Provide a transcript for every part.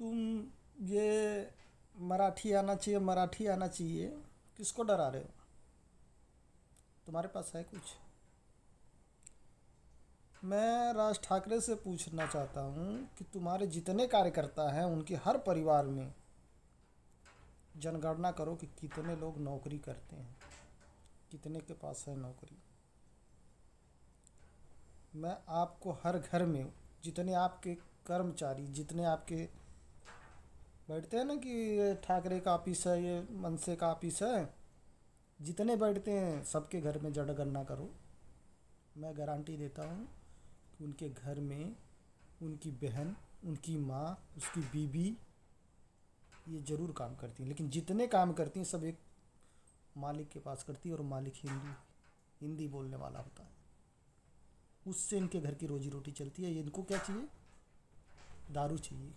तुम ये मराठी आना चाहिए, किसको डरा रहे हो? तुम्हारे पास है कुछ? मैं राज ठाकरे से पूछना चाहता हूँ कि तुम्हारे जितने कार्यकर्ता हैं उनके हर परिवार में जनगणना करो कि कितने लोग नौकरी करते हैं, कितने के पास है नौकरी। मैं आपको हर घर में जितने आपके कर्मचारी, जितने आपके बैठते हैं ना कि ये ठाकरे का ऑफिस है, ये मनसे का ऑफिस है, जितने बैठते हैं सबके घर में जनगणना करो। मैं गारंटी देता हूँ कि उनके घर में उनकी बहन, उनकी माँ, उसकी बीवी ये ज़रूर काम करती हैं, लेकिन जितने काम करती हैं सब एक मालिक के पास करती है, और मालिक हिंदू हिंदी बोलने वाला होता है। उससे इनके घर की रोजी रोटी चलती है। ये इनको क्या चाहिए? दारू चाहिए।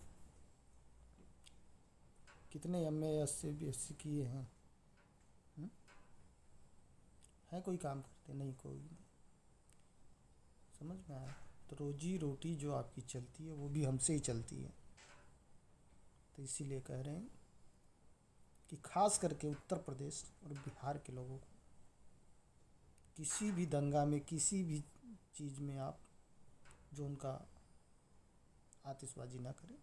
कितने एम ए एस से बी एस सी किए हैं? हम्म? है कोई काम करते? नहीं, कोई नहीं। समझ में आया? तो रोजी रोटी जो आपकी चलती है वो भी हमसे ही चलती है। तो इसीलिए कह रहे हैं कि खास करके उत्तर प्रदेश और बिहार के लोगों को किसी भी दंगा में, किसी भी चीज़ में आप जो उनका आतिशबाजी ना करें,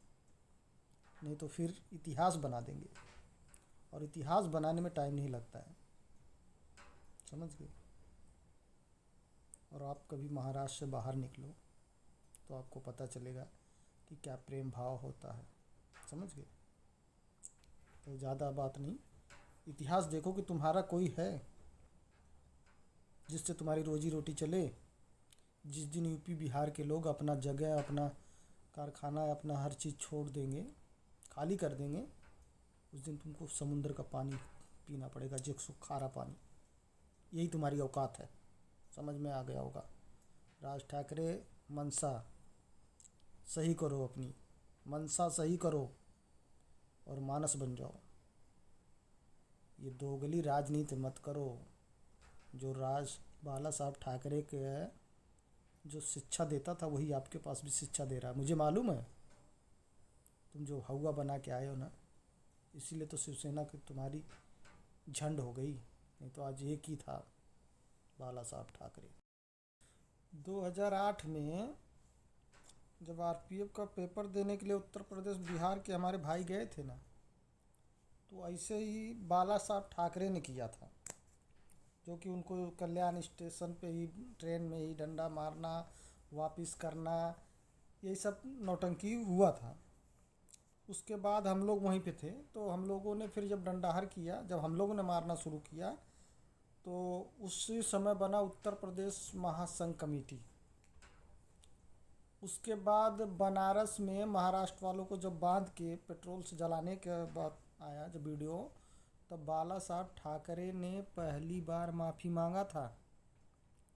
नहीं तो फिर इतिहास बना देंगे, और इतिहास बनाने में टाइम नहीं लगता है। समझ गए? और आप कभी महाराष्ट्र से बाहर निकलो तो आपको पता चलेगा कि क्या प्रेम भाव होता है। समझ गए? तो ज़्यादा बात नहीं, इतिहास देखो कि तुम्हारा कोई है जिससे तुम्हारी रोजी रोटी चले। जिस दिन यूपी बिहार के लोग अपना जगह, अपना कारखाना, अपना हर चीज़ छोड़ देंगे, खाली कर देंगे, उस दिन तुमको समुद्र का पानी पीना पड़ेगा, जो खारा पानी। यही तुम्हारी औकात है। समझ में आ गया होगा? राज ठाकरे, मनसा सही करो, अपनी मनसा सही करो और मानस बन जाओ। ये दोगली राजनीति मत करो। जो राज बाला साहब ठाकरे के जो शिक्षा देता था वही आपके पास भी शिक्षा दे रहा है। मुझे मालूम है, तुम जो हवा बना के आए हो ना, इसीलिए तो शिवसेना की तुम्हारी झंड हो गई, नहीं तो आज एक ही था, बाला साहब ठाकरे। 2008 में जब आरपीएफ का पेपर देने के लिए उत्तर प्रदेश बिहार के हमारे भाई गए थे ना, तो ऐसे ही बाला साहब ठाकरे ने किया था, जो कि उनको कल्याण स्टेशन पे ही ट्रेन में ही डंडा मारना, वापस करना, यही सब नौटंकी हुआ था। उसके बाद हम लोग वहीं पे थे, तो हम लोगों ने फिर जब डंडाहर किया, जब हम लोगों ने मारना शुरू किया, तो उसी समय बना उत्तर प्रदेश महासंघ कमेटी। उसके बाद बनारस में महाराष्ट्र वालों को जब बांध के पेट्रोल से जलाने के बाद आया जब वीडियो, तब बाला साहब ठाकरे ने पहली बार माफ़ी मांगा था।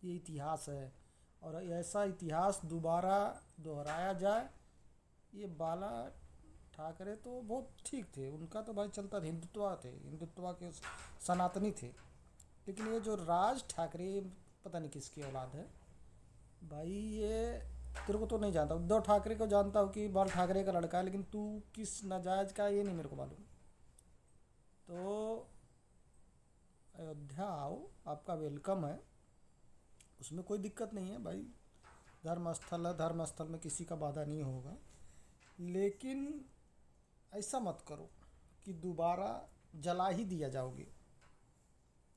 ये इतिहास है, और ऐसा इतिहास दोबारा दोहराया जाए। ये बाला ठाकरे तो बहुत ठीक थे, उनका तो भाई चलता था, हिंदुत्व थे, हिंदुत्व के सनातनी थे। लेकिन ये जो राज ठाकरे, पता नहीं किसकी औलाद है भाई ये। तेरे को तो नहीं जानता, उद्धव ठाकरे को जानता हूँ कि बाल ठाकरे का लड़का है, लेकिन तू किस नाजायज का ये नहीं मेरे को मालूम। तो अयोध्या आओ, आपका वेलकम है, उसमें कोई दिक्कत नहीं है भाई। धर्म स्थल है, धर्म स्थल में किसी का बाधा नहीं होगा। लेकिन ऐसा मत करो कि दोबारा जला ही दिया जाओगे।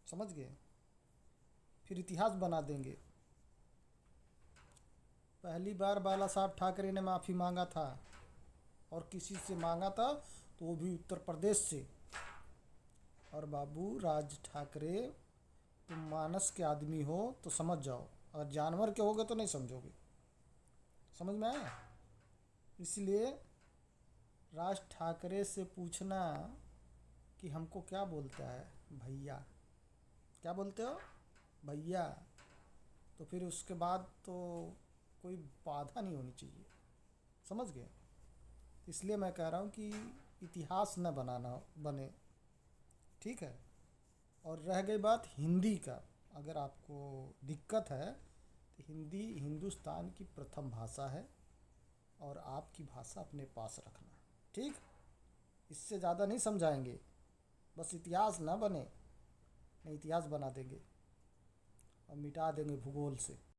समझ गए? फिर इतिहास बना देंगे। पहली बार बाला साहब ठाकरे ने माफ़ी मांगा था, और किसी से मांगा था तो वो भी उत्तर प्रदेश से। और बाबू राज ठाकरे, तुम मानस के आदमी हो तो समझ जाओ, अगर जानवर के होगे तो नहीं समझोगे। समझ में आया? इसलिए राज ठाकरे से पूछना कि हमको क्या बोलता है भैया, क्या बोलते हो भैया, तो फिर उसके बाद तो कोई बाधा नहीं होनी चाहिए। समझ गए? इसलिए मैं कह रहा हूँ कि इतिहास न बनाना बने। ठीक है? और रह गई बात हिंदी का, अगर आपको दिक्कत है तो हिंदी हिंदुस्तान की प्रथम भाषा है, और आपकी भाषा अपने पास रखना। ठीक, इससे ज़्यादा नहीं समझाएंगे। बस इतिहास ना बने, नहीं इतिहास बना देंगे और मिटा देंगे भूगोल से।